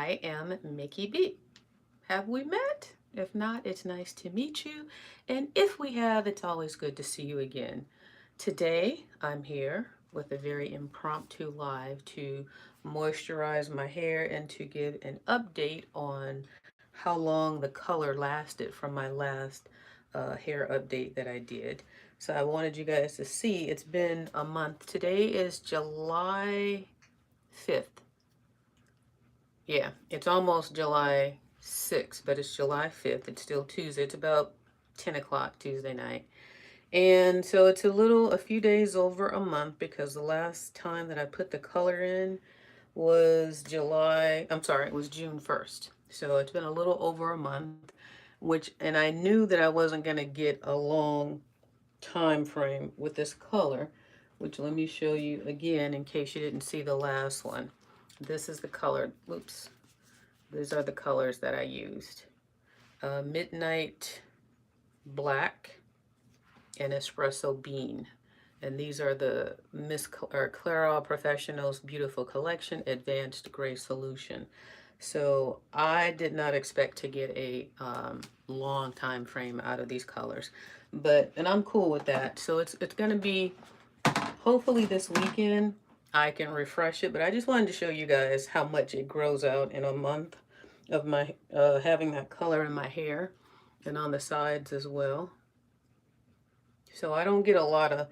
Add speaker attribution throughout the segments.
Speaker 1: I am Mickey B. Have we met? If not, it's nice to meet you. And if we have, it's always good to see you again. Today, I'm here with a very impromptu live to moisturize my hair and to give an update on how long the color lasted from my last hair update that I did. So I wanted you guys to see it's been a month. Today is July 5th. Yeah, it's almost July 6th, but it's July 5th. It's still Tuesday. It's about 10 o'clock Tuesday night. And so it's a few days over a month because the last time that I put the color in was it was June 1st. So it's been a little over a month, and I knew that I wasn't going to get a long time frame with this color, which let me show you again in case you didn't see the last one. This is the color. Oops. These are the colors that I used. Midnight Black and Espresso Bean. And these are the Clairol Professional's Beautiful Collection Advanced Gray Solution. So I did not expect to get a long time frame out of these colors, and I'm cool with that. So it's going to be hopefully this weekend I can refresh it, but I just wanted to show you guys how much it grows out in a month of my having that color in my hair and on the sides as well. So I don't get a lot of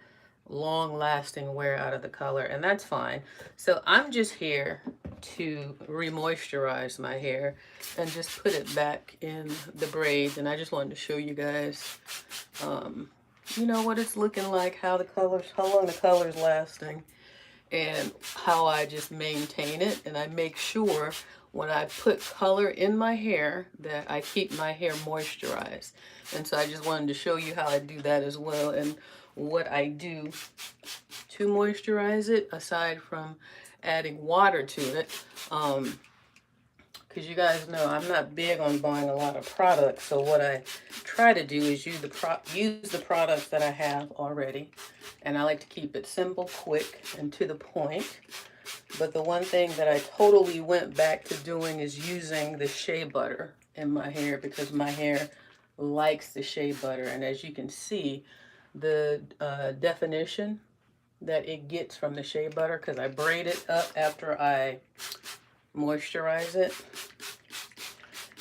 Speaker 1: long lasting wear out of the color, and that's fine. So I'm just here to re-moisturize my hair and just put it back in the braids, and I just wanted to show you guys what it's looking like, how long the color's lasting, and how I just maintain it. And I make sure when I put color in my hair that I keep my hair moisturized. And so I just wanted to show you how I do that as well, and what I do to moisturize it aside from adding water to it. Because you guys know I'm not big on buying a lot of products. So what I try to do is use the products that I have already. And I like to keep it simple, quick, and to the point. But the one thing that I totally went back to doing is using the shea butter in my hair, because my hair likes the shea butter. And as you can see, the definition that it gets from the shea butter, because I braid it up after I moisturize it,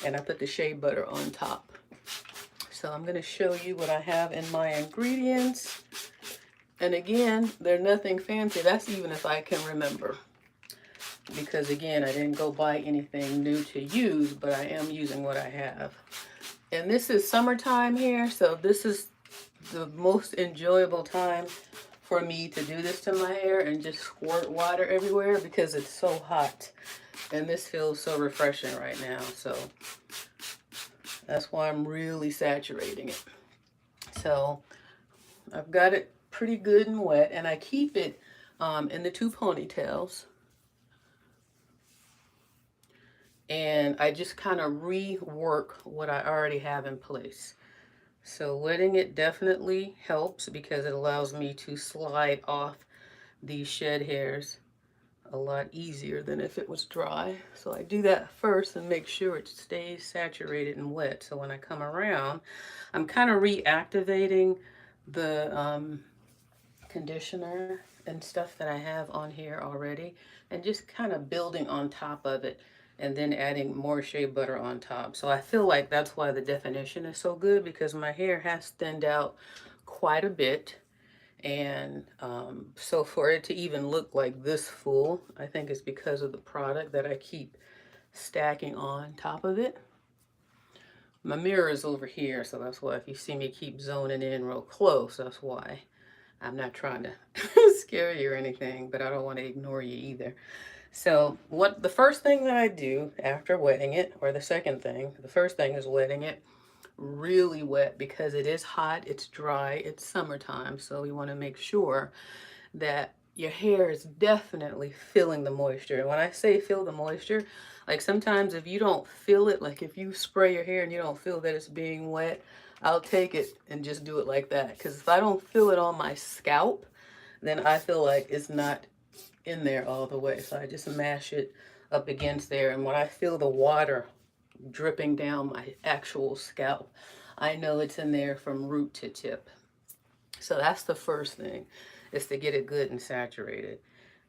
Speaker 1: and I put the shea butter on top. So I'm going to show you what I have in my ingredients. And again, they're nothing fancy. That's even if I can remember. Because again, I didn't go buy anything new to use, but I am using what I have. And this is summertime here, so this is the most enjoyable time for me to do this to my hair and just squirt water everywhere, because it's so hot. And this feels so refreshing right now. So that's why I'm really saturating it. So I've got it pretty good and wet, and I keep it in the two ponytails. And I just kind of rework what I already have in place. So wetting it definitely helps, because it allows me to slide off these shed hairs a lot easier than if it was dry. So I do that first and make sure it stays saturated and wet. So when I come around, I'm kind of reactivating the conditioner and stuff that I have on here already, and just kind of building on top of it, and then adding more shea butter on top. So I feel like that's why the definition is so good, because my hair has thinned out quite a bit. And so for it to even look like this full, I think it's because of the product that I keep stacking on top of it. My mirror is over here, so that's why if you see me keep zoning in real close, that's why. I'm not trying to scare you or anything, but I don't want to ignore you either. So the first thing that I do after wetting it, or the second thing, the first thing is wetting it really wet, because it is hot, it's dry, it's summertime. So we want to make sure that your hair is definitely feeling the moisture. And when I say feel the moisture, like sometimes if you don't feel it, like if you spray your hair and you don't feel that it's being wet, I'll take it and just do it like that. Because if I don't feel it on my scalp, then I feel like it's not in there all the way. So I just mash it up against there. And when I feel the water dripping down my actual scalp, I know it's in there from root to tip. So that's the first thing, is to get it good and saturated.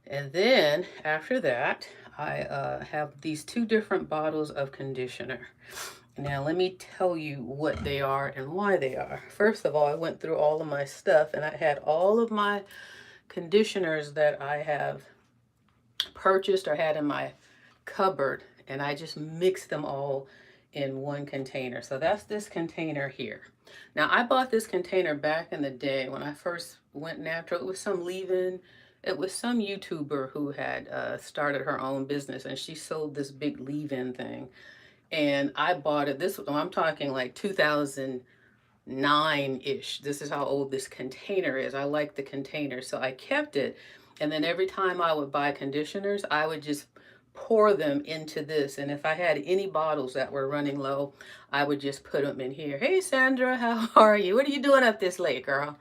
Speaker 1: And then after that, I have these two different bottles of conditioner. Now, let me tell you what they are and why they are. First of all, I went through all of my stuff and I had all of my conditioners that I have purchased or had in my cupboard, and I just mixed them all in one container. So that's this container here. Now, I bought this container back in the day when I first went natural. It was some leave-in. It was some YouTuber who had started her own business, and she sold this big leave-in thing. And I bought it. I'm talking like 2009-ish. This is how old this container is. I like the container, so I kept it. And then every time I would buy conditioners, I would just pour them into this. And if I had any bottles that were running low, I would just put them in here. Hey, Sandra, how are you? What are you doing up this late, girl?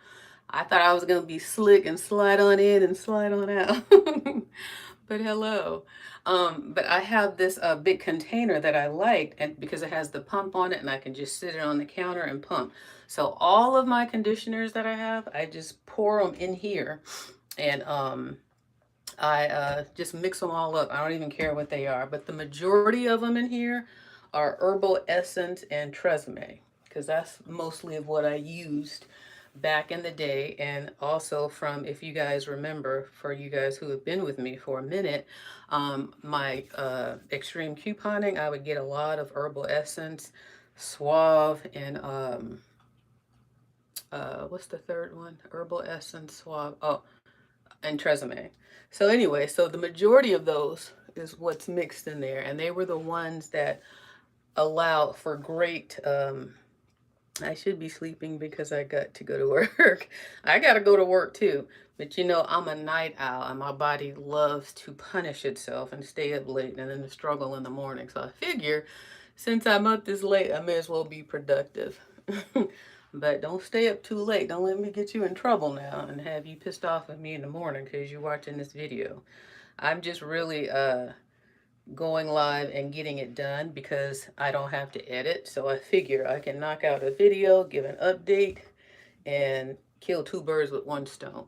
Speaker 1: I thought I was going to be slick and slide on in and slide on out. But hello. But I have this big container that I liked, and because it has the pump on it, and I can just sit it on the counter and pump. So all of my conditioners that I have, I just pour them in here, and I just mix them all up. I don't even care what they are, but the majority of them in here are herbal essence and tresemme, because that's mostly of what I used back in the day. And also from, if you guys remember, for you guys who have been with me for a minute, my extreme couponing, I would get a lot of herbal essence, Suave, and what's the third one? Herbal essence, Suave, oh, and tresemme. So anyway, so the majority of those is what's mixed in there, and they were the ones that allowed for great I should be sleeping because I got to go to work. I got to go to work too. But you know, I'm a night owl and my body loves to punish itself and stay up late and then struggle in the morning. So I figure since I'm up this late, I may as well be productive. But don't stay up too late. Don't let me get you in trouble now and have you pissed off at me in the morning because you're watching this video. I'm just really going live and getting it done because I don't have to edit. So I figure I can knock out a video, give an update, and kill two birds with one stone.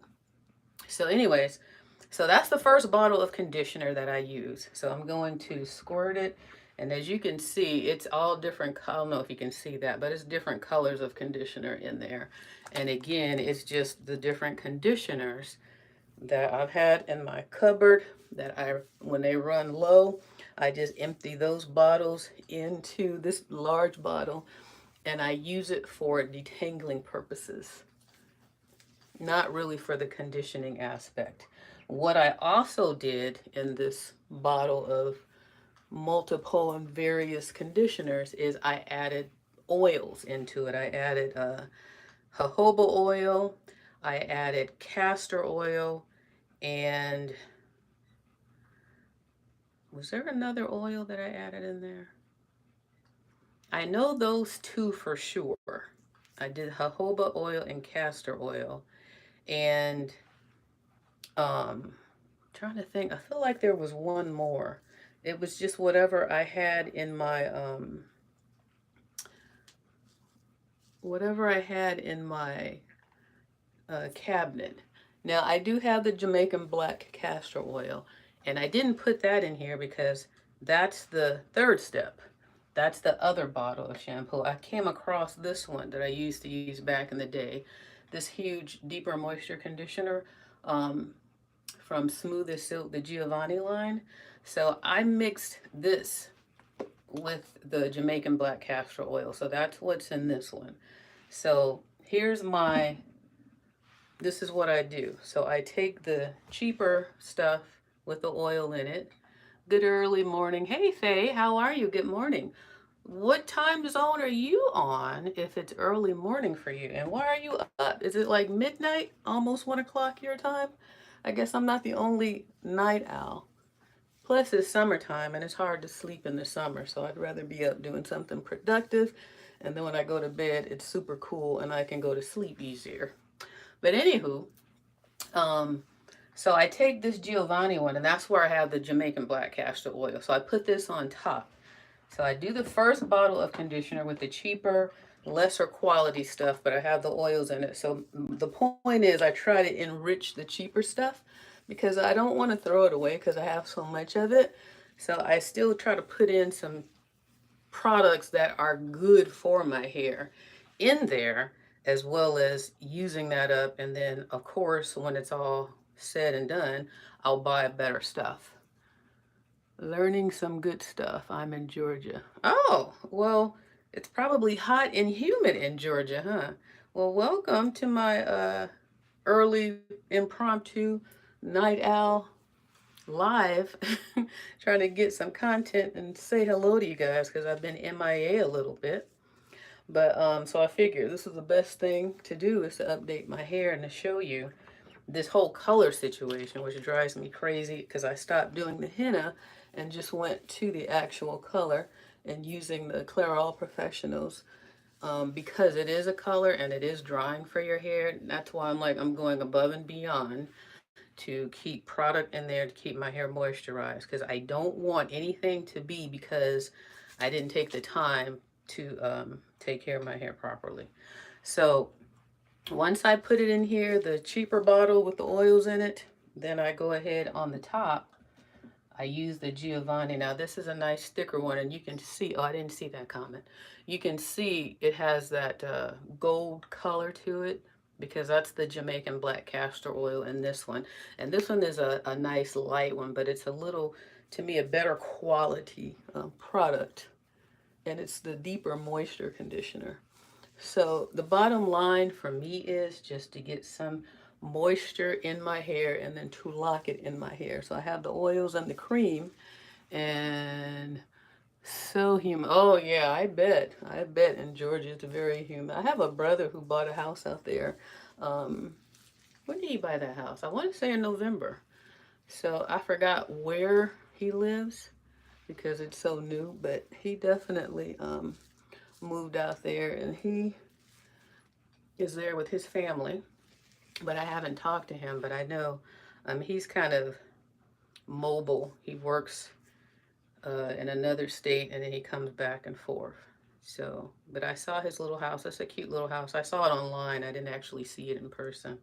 Speaker 1: So anyways, so that's the first bottle of conditioner that I use. So I'm going to squirt it. And as you can see, it's all different. I don't know if you can see that, but it's different colors of conditioner in there. And again, it's just the different conditioners that I've had in my cupboard that when they run low, I just empty those bottles into this large bottle and I use it for detangling purposes, not really for the conditioning aspect. What I also did in this bottle of multiple and various conditioners is I added oils into it. I added jojoba oil, I added castor oil, and was there another oil that I added in there? I know those two for sure. I did jojoba oil and castor oil. And trying to think, I feel like there was one more. It was just whatever I had in my cabinet. Now I do have the Jamaican black castor oil, and I didn't put that in here because that's the third step. That's the other bottle of shampoo. I came across this one that I used to use back in the day, this huge deeper moisture conditioner from Smooth as Silk, the Giovanni line. So I mixed this with the Jamaican black castor oil. So that's what's in this one. So here's this is what I do. So I take the cheaper stuff with the oil in it. Good early morning. Hey, Faye, how are you? Good morning. What time zone are you on if it's early morning for you? And why are you up? Is it like midnight, almost 1 o'clock your time? I guess I'm not the only night owl. Plus it's summertime and it's hard to sleep in the summer. So I'd rather be up doing something productive. And then when I go to bed, it's super cool and I can go to sleep easier. But anywho, So I take this Giovanni one, and that's where I have the Jamaican black castor oil. So I put this on top. So I do the first bottle of conditioner with the cheaper, lesser quality stuff, but I have the oils in it. So the point is I try to enrich the cheaper stuff because I don't want to throw it away because I have so much of it. So I still try to put in some products that are good for my hair in there, as well as using that up. And then, of course, when it's all said and done, I'll buy better stuff. Learning some good stuff. I'm in Georgia. Oh, well, it's probably hot and humid in Georgia, huh? Well, welcome to my early impromptu night owl live, trying to get some content and say hello to you guys because I've been MIA a little bit. But so I figured this is the best thing to do is to update my hair and to show you this whole color situation, which drives me crazy because I stopped doing the henna and just went to the actual color and using the Clairol Professionals because it is a color and it is drying for your hair. That's why I'm going above and beyond to keep product in there to keep my hair moisturized because I don't want anything to be because I didn't take the time to take care of my hair properly. So once I put it in here, the cheaper bottle with the oils in it, then I go ahead on the top. I use the Giovanni. Now this is a nice thicker one and you can see, oh, I didn't see that comment. You can see it has that gold color to it because that's the Jamaican black castor oil in this one. And this one is a nice light one, but it's a little, to me, a better quality product. And it's the deeper moisture conditioner. So the bottom line for me is just to get some moisture in my hair and then to lock it in my hair. So I have the oils and the cream and so humid. Oh yeah, I bet. I bet in Georgia it's very humid. I have a brother who bought a house out there. When did he buy that house? I want to say in November. So I forgot where he lives because it's so new, but he definitely moved out there and he is there with his family, but I haven't talked to him, but I know he's kind of mobile. He works in another state and then he comes back and forth. So, but I saw his little house. It's a cute little house. I saw it online. I didn't actually see it in person.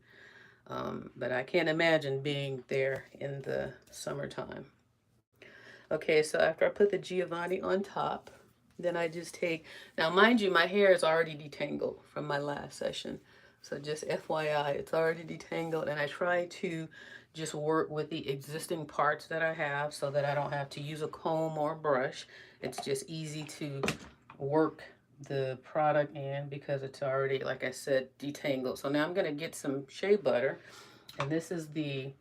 Speaker 1: But I can't imagine being there in the summertime. Okay, so after I put the Giovanni on top, then I just take, now mind you, my hair is already detangled from my last session. So just FYI, it's already detangled and I try to just work with the existing parts that I have so that I don't have to use a comb or a brush. It's just easy to work the product in because it's already, like I said, detangled. So now I'm gonna get some shea butter and this is the,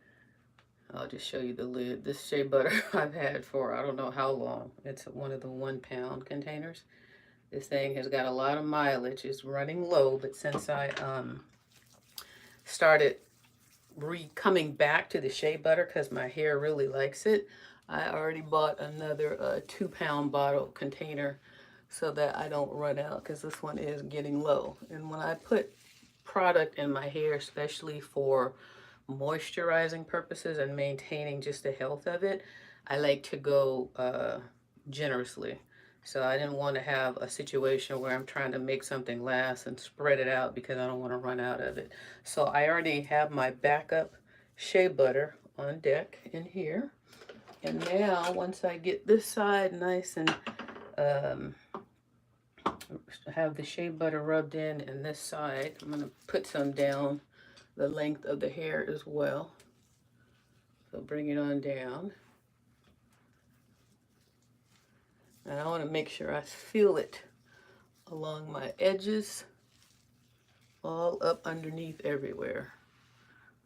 Speaker 1: I'll just show you the lid. This shea butter I've had for I don't know how long. It's one of the 1 pound containers. This thing has got a lot of mileage. It's running low, but since I started coming back to the shea butter because my hair really likes it, I already bought another 2 pound bottle container so that I don't run out because this one is getting low. And when I put product in my hair, especially for moisturizing purposes and maintaining just the health of it, I like to go generously. So I didn't want to have a situation where I'm trying to make something last and spread it out because I don't want to run out of it. So I already have my backup shea butter on deck in here. And now once I get this side nice and have the shea butter rubbed in and this side, I'm going to put some down the length of the hair as well. So bring it on down. And I want to make sure I feel it along my edges, all up underneath everywhere.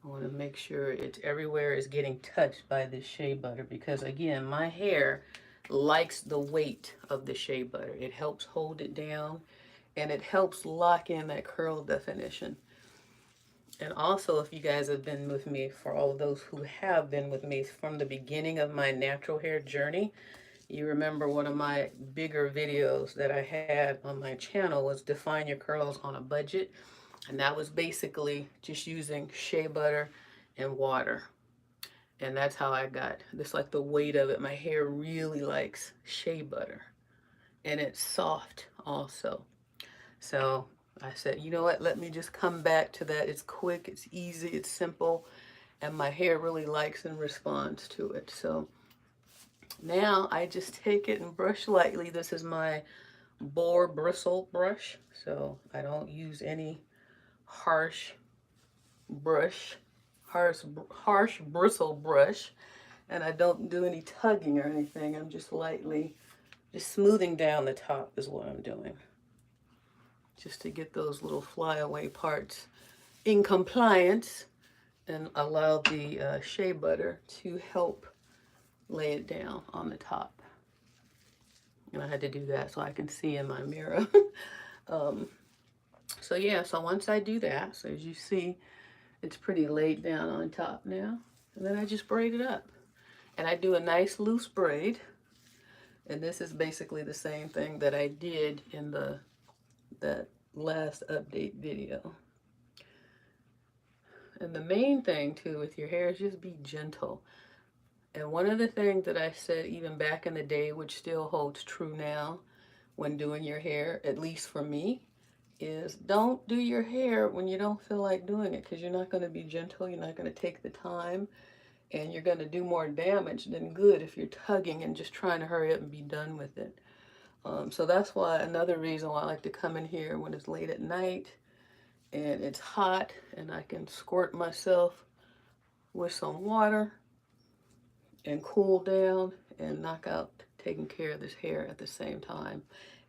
Speaker 1: I want to make sure it's everywhere is getting touched by the shea butter because again, my hair likes the weight of the shea butter. It helps hold it down and it helps lock in that curl definition. And also, if you guys have been with me, for all of those who have been with me from the beginning of my natural hair journey, you remember one of my bigger videos that I had on my channel was Define Your Curls on a Budget. And that was basically just using shea butter and water. And that's how I got this, like the weight of it. My hair really likes shea butter, and it's soft also. So I said, you know what, let me just come back to that. It's quick, it's easy, it's simple, and my hair really likes and responds to it. So now I just take it and brush lightly. This is my boar bristle brush, so I don't use any harsh brush, harsh bristle brush, and I don't do any tugging or anything. I'm just lightly, just smoothing down the top is what I'm doing, just to get those little flyaway parts in compliance and allow the shea butter to help lay it down on the top. And I had to do that so I can see in my mirror. um, so yeah, so once I do that, so as you see, it's pretty laid down on top now. And then I just braid it up. And I do a nice loose braid. And this is basically the same thing that I did in that last update video. And the main thing too with your hair is just be gentle. And one of the things that I said even back in the day, which still holds true now when doing your hair, at least for me, is don't do your hair when you don't feel like doing it, because you're not going to be gentle, you're not going to take the time, and you're going to do more damage than good if you're tugging and just trying to hurry up and be done with it. So that's why, another reason why I like to come in here when it's late at night and it's hot and I can squirt myself with some water and cool down and knock out taking care of this hair at the same time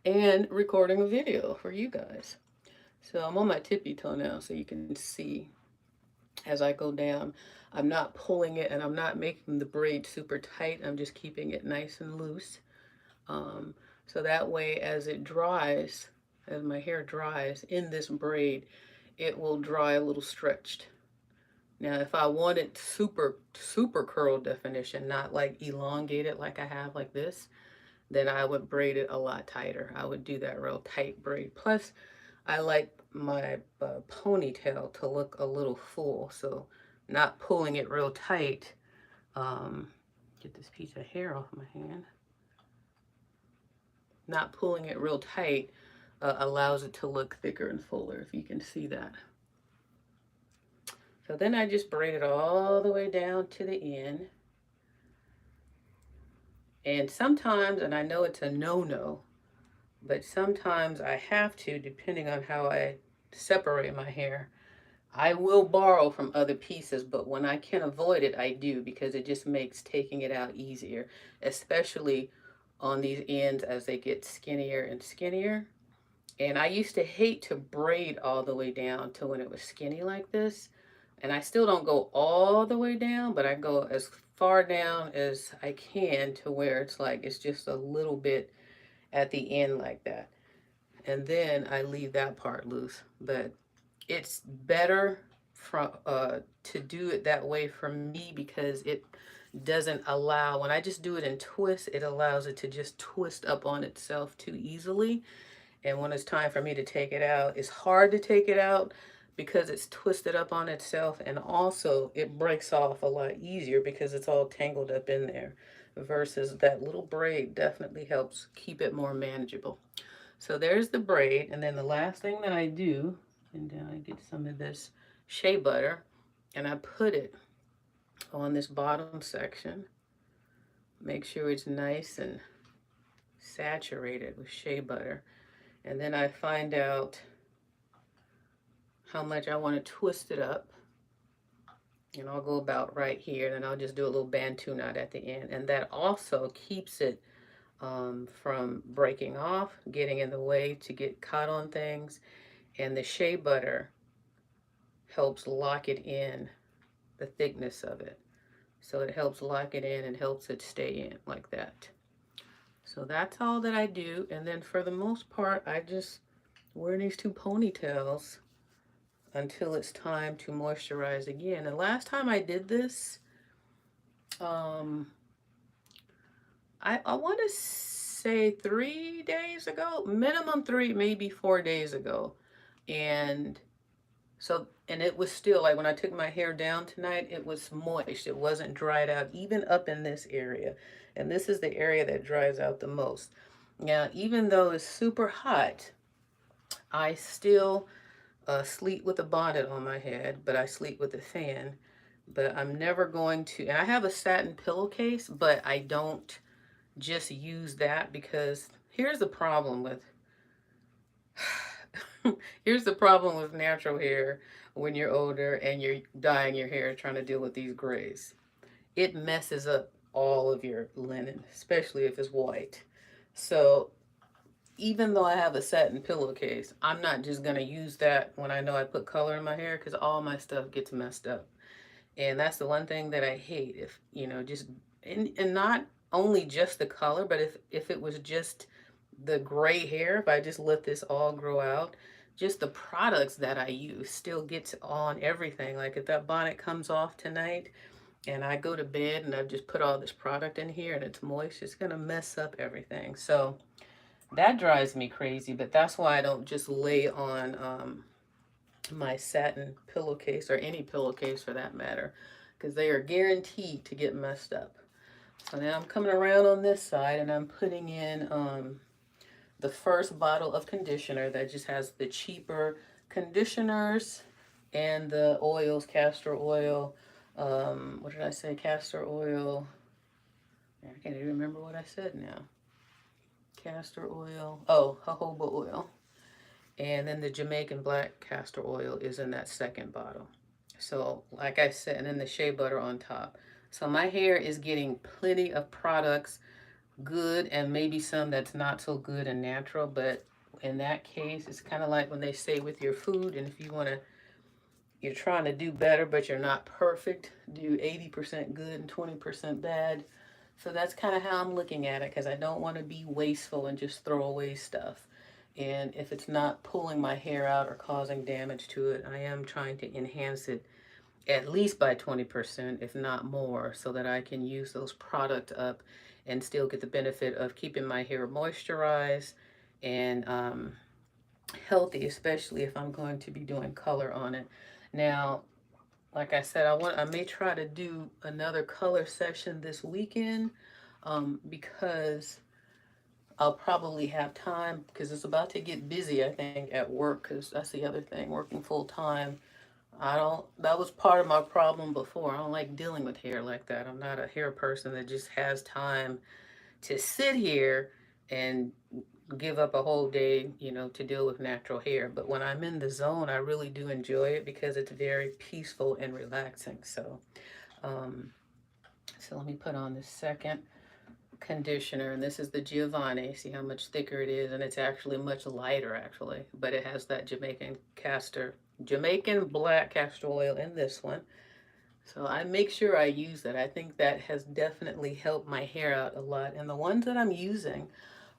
Speaker 1: and recording a video for you guys. So I'm on my tippy toe now so you can see as I go down. I'm not pulling it and I'm not making the braid super tight. I'm just keeping it nice and loose. So that way as it dries, as my hair dries in this braid, it will dry a little stretched. Now, if I wanted super curl definition, not like elongated like I have like this, then I would braid it a lot tighter. I would do that real tight braid. Plus, I like my ponytail to look a little full, so not pulling it real tight. Get this piece of hair off my hand. Not pulling it real tight allows it to look thicker and fuller, if you can see that. So then I just braid it all the way down to the end. And sometimes, and I know it's a no-no, but sometimes I have to, depending on how I separate my hair. I will borrow from other pieces, but when I can avoid it, I do, because it just makes taking it out easier, especially on these ends as they get skinnier and skinnier. And I used to hate to braid all the way down to when it was skinny like this. And I still don't go all the way down, but I go as far down as I can to where it's like it's just a little bit at the end like that. And then I leave that part loose. But it's better to do it that way for me, because it doesn't allow, when I just do it in twists, it allows it to just twist up on itself too easily. And when it's time for me to take it out, it's hard to take it out because it's twisted up on itself, and also it breaks off a lot easier because it's all tangled up in there, versus that little braid definitely helps keep it more manageable. So there's the braid, and then the last thing that I do, and then I get some of this shea butter and I put it on this bottom section. Make sure it's nice and saturated with shea butter. And then I find out how much I want to twist it up. And I'll go about right here, and then I'll just do a little bantu knot at the end. And that also keeps it from breaking off, getting in the way to get caught on things. And the shea butter helps lock it in, the thickness of it. So it helps lock it in and helps it stay in like that. So that's all that I do. And then for the most part, I just wear these two ponytails until it's time to moisturize again. And last time I did this, I want to say 3 days ago, minimum 3, maybe 4 days ago. And so And it was still like when I took my hair down tonight, it was moist. It wasn't dried out, even up in this area. And this is the area that dries out the most. Now, even though it's super hot, I still sleep with a bonnet on my head, but I sleep with a fan. But I'm never going to, and I have a satin pillowcase, but I don't just use that because here's the problem with here's the problem with natural hair when you're older and you're dyeing your hair trying to deal with these grays. It messes up all of your linen, especially if it's white. So even though I have a satin pillowcase, I'm not just gonna use that when I know I put color in my hair because all my stuff gets messed up. And that's the one thing that I hate. If you know, just and not only just the color, but if it was just the gray hair, if I just let this all grow out, just the products that I use still gets on everything. Like if that bonnet comes off tonight and I go to bed and I've just put all this product in here and it's moist, it's gonna mess up everything. So that drives me crazy, but that's why I don't just lay on my satin pillowcase or any pillowcase for that matter, because they are guaranteed to get messed up. So now I'm coming around on this side and I'm putting in the first bottle of conditioner that just has the cheaper conditioners and the oils, castor oil, what did I say, castor oil, I can't even remember what I said now. Castor oil, oh, jojoba oil. And then the Jamaican black castor oil is in that second bottle. So like I said, and then the shea butter on top. So my hair is getting plenty of products, good and maybe some that's not so good and natural, but in that case, it's kind of like when they say with your food, and if you want to, you're trying to do better, but you're not perfect, do 80% good and 20% bad. So that's kind of how I'm looking at it because I don't want to be wasteful and just throw away stuff. And if it's not pulling my hair out or causing damage to it, I am trying to enhance it at least by 20%, if not more, so that I can use those product up and still get the benefit of keeping my hair moisturized and healthy, especially if I'm going to be doing color on it. Now, like I said, I may try to do another color session this weekend because I'll probably have time because it's about to get busy, I think, at work because that's the other thing, working full time. That was part of my problem before. I don't like dealing with hair like that. I'm not a hair person that just has time to sit here and give up a whole day, you know, to deal with natural hair. But when I'm in the zone, I really do enjoy it because it's very peaceful and relaxing. Um, so let me put on the second conditioner, and this is the Giovanni. See how much thicker it is, and it's actually much lighter actually, but it has that Jamaican black castor oil in this one. So I make sure I use that. I think that has definitely helped my hair out a lot. And the ones that I'm using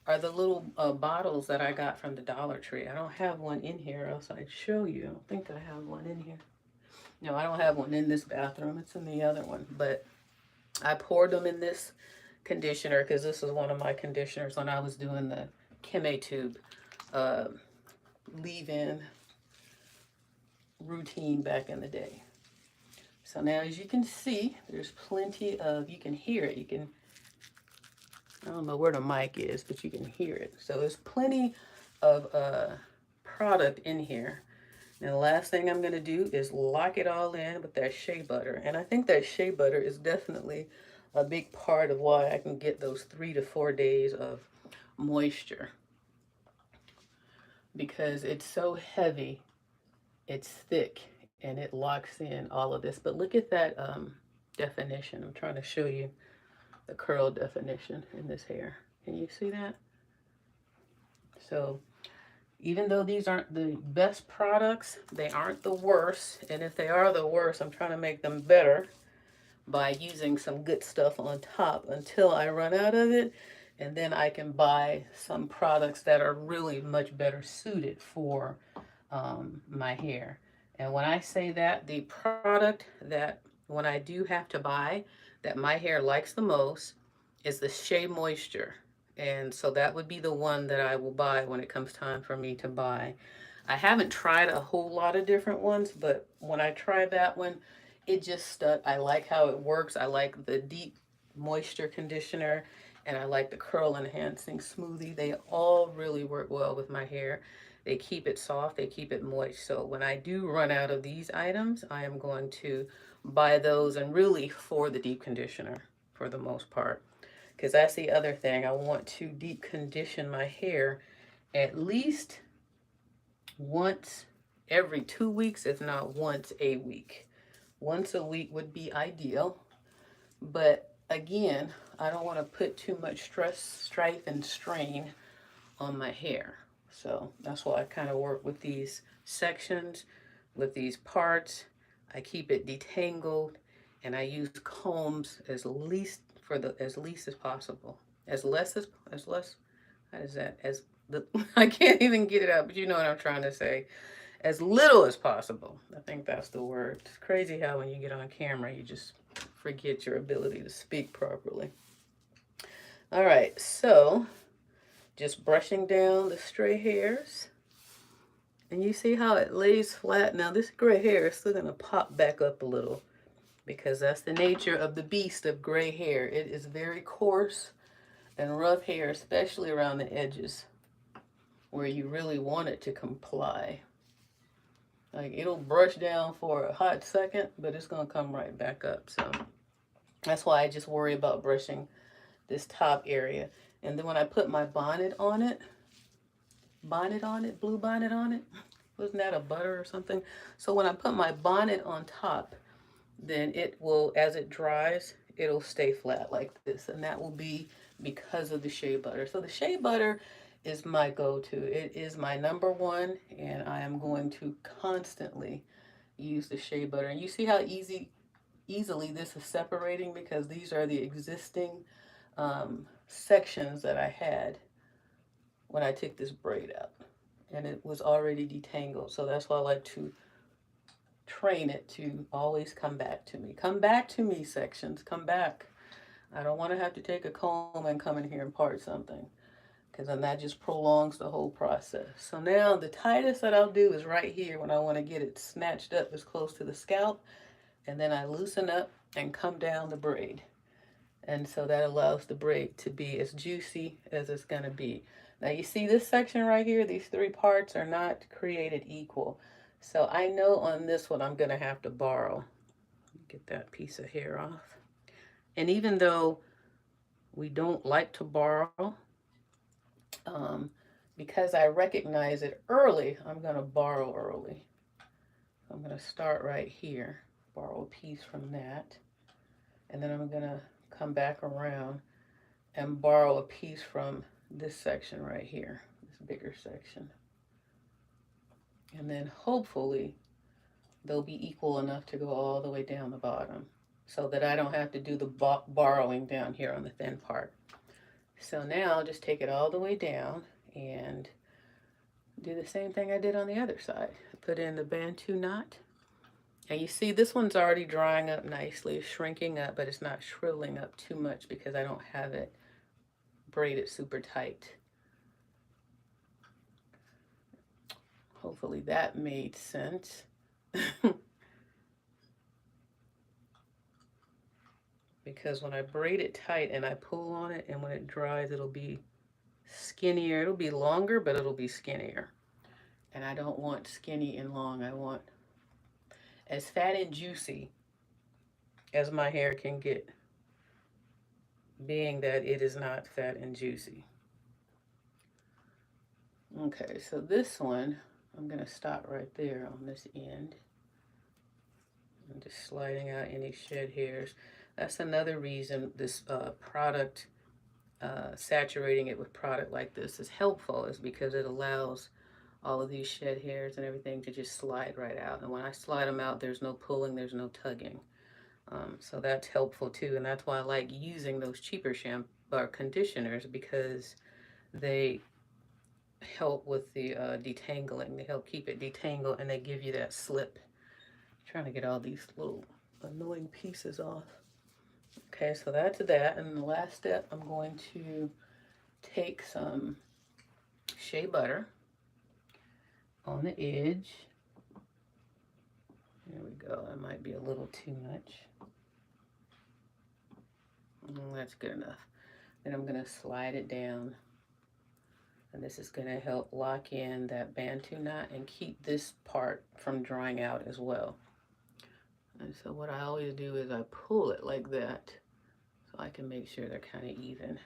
Speaker 1: are the little bottles that I got from the Dollar Tree. I don't have one in here, else I'd show you. I don't think I have one in here. No, I don't have one in this bathroom. It's in the other one. But I poured them in this conditioner because this is one of my conditioners when I was doing the Keme tube uh, leave-in routine back in the day. So now as you can see, there's plenty of, you can hear it. I don't know where the mic is, but you can hear it. So there's plenty of product in here. And the last thing I'm going to do is lock it all in with that shea butter. And I think that shea butter is definitely a big part of why I can get those 3 to 4 days of moisture. Because it's so heavy, it's thick, and it locks in all of this. But look at that definition. I'm trying to show you the curl definition in this hair. Can you see that? So even though these aren't the best products, they aren't the worst. And if they are the worst, I'm trying to make them better by using some good stuff on top until I run out of it. And then I can buy some products that are really much better suited for my hair. And when I say that, the product that when I do have to buy that my hair likes the most is the Shea Moisture. And so that would be the one that I will buy when it comes time for me to buy I haven't tried a whole lot of different ones, but when I tried that one, it just stuck. I like how it works. I like the deep moisture conditioner, and I like the curl enhancing smoothie. They all really work well with my hair. They keep it soft, they keep it moist. So when I do run out of these items, I am going to buy those, and really for the deep conditioner for the most part. Because that's the other thing. I want to deep condition my hair at least once every 2 weeks, if not once a week. Once a week would be ideal. But again, I don't want to put too much stress, strife, and strain on my hair. So that's why I kind of work with these sections, with these parts. I keep it detangled, and I use combs as least as possible. As less. How is that? As the I can't even get it out, but you know what I'm trying to say. As little as possible. I think that's the word. It's crazy how when you get on camera, you just forget your ability to speak properly. All right, so just brushing down the stray hairs. And you see how it lays flat? Now this gray hair is still gonna pop back up a little because that's the nature of the beast of gray hair. It is very coarse and rough hair, especially around the edges where you really want it to comply. Like it'll brush down for a hot second, but it's gonna come right back up. So that's why I just worry about brushing this top area. And then when I put my bonnet on it, blue bonnet on it, wasn't that a butter or something? So when I put my bonnet on top, then it will, as it dries, it'll stay flat like this. And that will be because of the shea butter. So the shea butter is my go-to. It is my number one, and I am going to constantly use the shea butter. And you see how easily this is separating because these are the existing sections that I had when I took this braid out, and it was already detangled. So that's why I like to train it to always come back to me. Come back to me, sections. Come back. I don't want to have to take a comb and come in here and part something, because then that just prolongs the whole process. So now the tightest that I'll do is right here when I want to get it snatched up as close to the scalp, and then I loosen up and come down the braid. And so that allows the braid to be as juicy as it's going to be. Now you see this section right here, these three parts are not created equal. So I know on this one I'm going to have to borrow. Get that piece of hair off. And even though we don't like to borrow, because I recognize it early, I'm going to borrow early. I'm going to start right here, borrow a piece from that, and then I'm going to come back around and borrow a piece from this section right here, this bigger section. And then hopefully they'll be equal enough to go all the way down the bottom so that I don't have to do the borrowing down here on the thin part. So now I'll just take it all the way down and do the same thing I did on the other side. Put in the Bantu knot. And you see this one's already drying up nicely, shrinking up, but it's not shriveling up too much because I don't have it braided super tight. Hopefully that made sense. Because when I braid it tight and I pull on it, and when it dries, it'll be skinnier. It'll be longer, but it'll be skinnier. And I don't want skinny and long. I want as fat and juicy as my hair can get, being that it is not fat and juicy. Okay, so this one, I'm going to stop right there on this end. I'm just sliding out any shed hairs. That's another reason this product, saturating it with product like this is helpful, is because it allows all of these shed hairs and everything to just slide right out. And when I slide them out, there's no pulling, there's no tugging. So that's helpful too, and that's why I like using those cheaper shampoo or conditioners, because they help with the detangling. They help keep it detangled, and they give you that slip. I'm trying to get all these little annoying pieces off. Okay, so that's that. And the last step, I'm going to take some shea butter, on the edge. There we go. That might be a little too much. That's good enough. Then I'm going to slide it down. And this is going to help lock in that Bantu knot and keep this part from drying out as well. And so what I always do is I pull it like that so I can make sure they're kind of even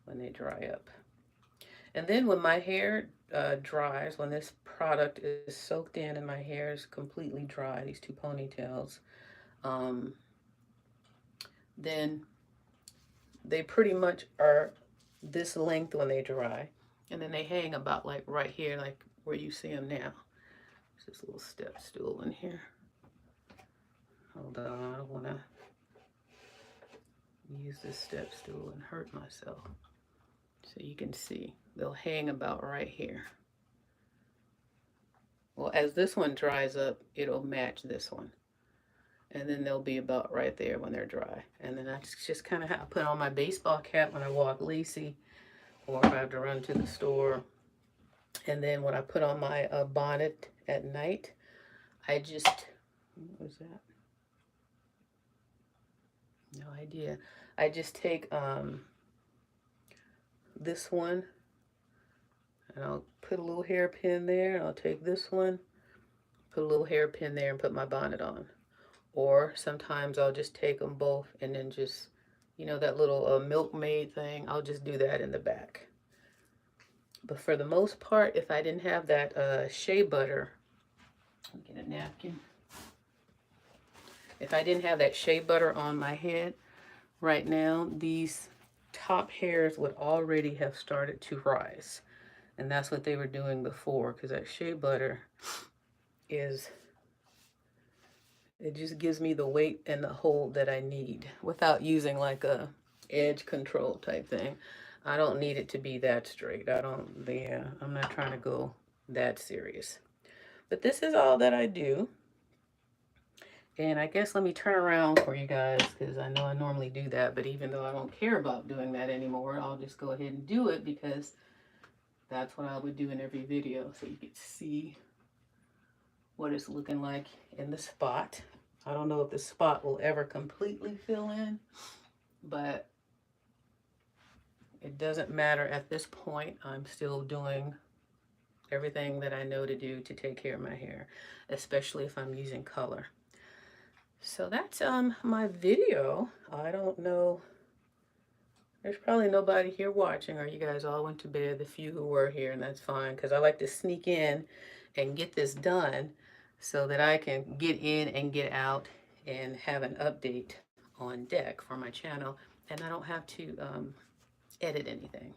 Speaker 1: when they dry up. And then when my hair dries, when this product is soaked in and my hair is completely dry, these two ponytails, then they pretty much are this length when they dry. And then they hang about like right here, like where you see them now. There's this little step stool in here. Hold on, I don't want to use this step stool and hurt myself. So you can see, they'll hang about right here. Well, as this one dries up, it'll match this one. And then they'll be about right there when they're dry. And then I just kind of put on my baseball cap when I walk Lacey, or if I have to run to the store. And then when I put on my bonnet at night, I just, what was that? No idea. I just take this one, and I'll put a little hairpin there, and I'll take this one, put a little hairpin there, and put my bonnet on. Or sometimes I'll just take them both and then just, you know, that little milkmaid thing, I'll just do that in the back. But for the most part, if I didn't have that shea butter, let me get a napkin. If I didn't have that shea butter on my head right now, these top hairs would already have started to rise. And that's what they were doing before, because that shea butter is, it just gives me the weight and the hold that I need without using like a edge control type thing. I don't need it to be that straight. I'm not trying to go that serious. But this is all that I do. And I guess let me turn around for you guys, because I know I normally do that, but even though I don't care about doing that anymore, I'll just go ahead and do it because that's what I would do in every video, so you can see what it's looking like in the spot. I don't know if the spot will ever completely fill in, but it doesn't matter at this point. I'm still doing everything that I know to do to take care of my hair, especially if I'm using color. So that's my video. I don't know, there's probably nobody here watching, or you guys all went to bed, the few who were here, and that's fine, because I like to sneak in and get this done so that I can get in and get out and have an update on deck for my channel, and I don't have to edit anything.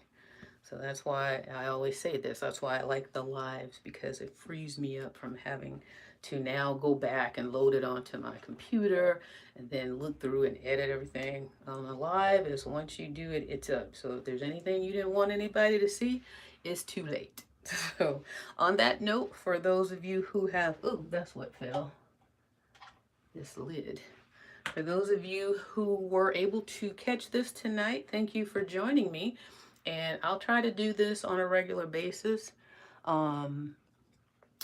Speaker 1: So that's why I always say this. That's why I like the lives, because it frees me up from having to now go back and load it onto my computer and then look through and edit everything. On a live is once you do it, it's up. So if there's anything you didn't want anybody to see, it's too late. So on that note, for those of you who have, oh, that's what fell, this lid. For those of you who were able to catch this tonight, thank you for joining me. And I'll try to do this on a regular basis,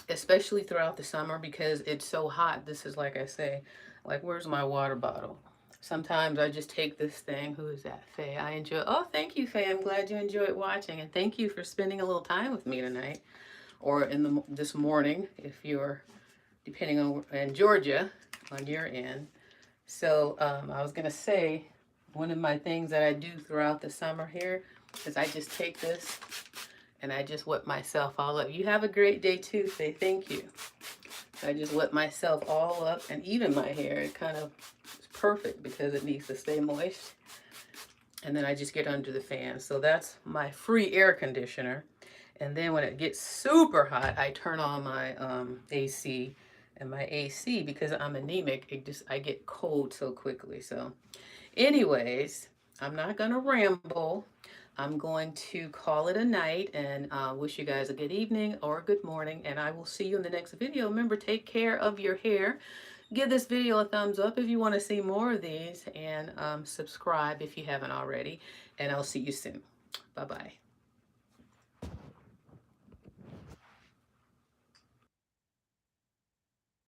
Speaker 1: especially throughout the summer, because it's so hot. This is, like I say, like, where's my water bottle? Sometimes I just take this thing. Who is that? Faye. I enjoy. Oh, thank you, Faye. I'm glad you enjoyed watching, and thank you for spending a little time with me tonight, or in this morning, if you're depending on in Georgia on your end. So I was gonna say, one of my things that I do throughout the summer here is I just take this and I just whip myself all up. You have a great day too, Faye. Thank you. I just whip myself all up, and even my hair, it kind of is perfect because it needs to stay moist. And then I just get under the fan. So that's my free air conditioner. And then when it gets super hot, I turn on my AC. And my AC, because I'm anemic, I get cold so quickly. So anyways, I'm not gonna ramble. I'm going to call it a night and wish you guys a good evening or a good morning, and I will see you in the next video. Remember, take care of your hair. Give this video a thumbs up if you want to see more of these, and subscribe if you haven't already, and I'll see you soon. Bye-bye.